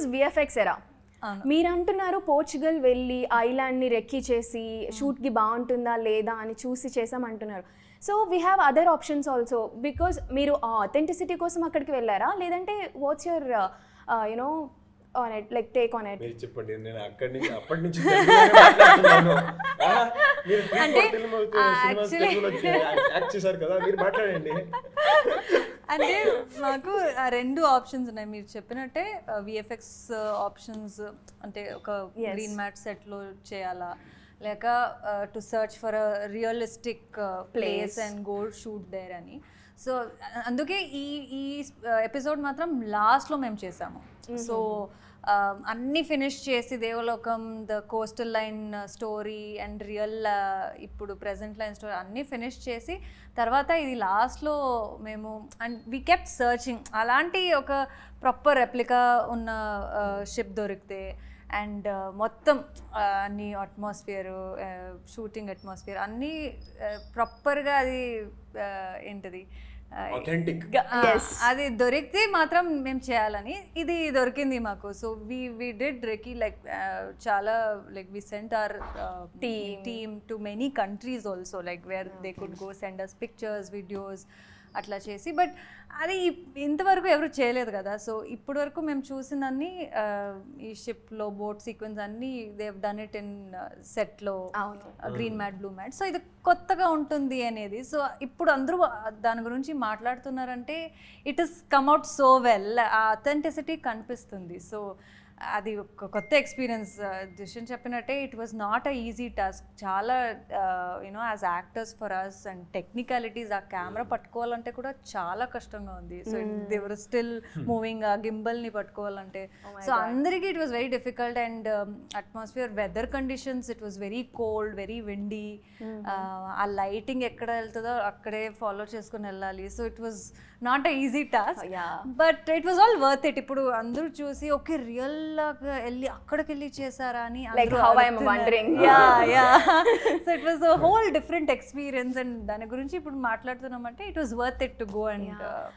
Is VFX ఎరా. మీరు అంటున్నారు పోర్చుగల్ వెళ్ళి ఐలాండ్ని రెక్కి చేసి షూట్కి బాగుంటుందా లేదా అని చూసి చేసామంటున్నారు. So we have other options also. Because మీరు ఆ అథెంటిసిటీ కోసం అక్కడికి వెళ్ళారా, లేదంటే what's your you know on it, like take on it? మీరు చెప్పండి. నేను అప్పటి నుంచి తెలుగులోనే మాట్లాడుతున్నాను. మీరు యాక్ట్ చేశారు కదా, మీరు మాట్లాడండి. అంటే మాకు రెండు ఆప్షన్స్ ఉన్నాయి మీరు చెప్పినట్టే. విఎఫ్ఎక్స్ ఆప్షన్స్ అంటే ఒక గ్రీన్ మ్యాట్ సెట్లో చేయాలా, లేక to search for a realistic place and go shoot there అని. సో అందుకే ఈ ఎపిసోడ్ మాత్రం లాస్ట్లో మేము చేసాము. సో అన్నీ ఫినిష్ చేసి Devalokam, the coastal line story and real ఇప్పుడు ప్రెజెంట్ లైన్ స్టోరీ అన్నీ ఫినిష్ చేసి తర్వాత ఇది లాస్ట్లో మేము అండ్ వీ కెప్ట్ సర్చింగ్ అలాంటి ఒక ప్రాపర్ రెప్లికా ఉన్న షిప్ దొరికితే అండ్ మొత్తం అన్ని అట్మాస్ఫియర్, షూటింగ్ అట్మాస్ఫియర్ అన్నీ ప్రాపర్గా అది ఏంటిది అది దొరికితే మాత్రం మేము చేయాలని ఇది దొరికింది మాకు. So we did recce like చాలా like we sent our team to many countries also, like where they could go send us pictures, videos అట్లా చేసి. బట్ అది ఇంతవరకు ఎవరు చేయలేదు కదా. సో ఇప్పటి వరకు మేము చూసిందన్నీ ఈ షిప్లో బోట్ సీక్వెన్స్ అన్నీ దేవ్ డన్ ఇట్ ఇన్ సెట్లో, green matte, blue matte. So ఇది కొత్తగా ఉంటుంది అనేది. సో ఇప్పుడు అందరూ దాని గురించి మాట్లాడుతున్నారంటే it is come out so well, ఆ అథెంటిసిటీ కనిపిస్తుంది. సో అది ఒక కొత్త ఎక్స్పీరియన్స్. దుష్యంత్ చెప్పినట్టే it was not a easy task. చాలా you know as actors for us and technicalities, ఆ కెమెరా పట్టుకోవాలంటే కూడా చాలా కష్టంగా ఉంది. So they were still moving, ఆ గింబల్ని పట్టుకోవాలంటే. సో అందరికీ it was very difficult. And atmosphere, weather conditions, it was very cold, very windy. ఆ లైటింగ్ ఎక్కడ వెళ్తుందో అక్కడే ఫాలో చేసుకుని వెళ్ళాలి. So it was not a easy task, but it was all worth it. ఇప్పుడు అందరూ చూసి ఓకే రియల్ లాగా వెళ్ళి అక్కడికి వెళ్ళి చేశారా అని. So it was a whole different experience. And దాని గురించి ఇప్పుడు మాట్లాడుతున్నామంటే it was worth it to go and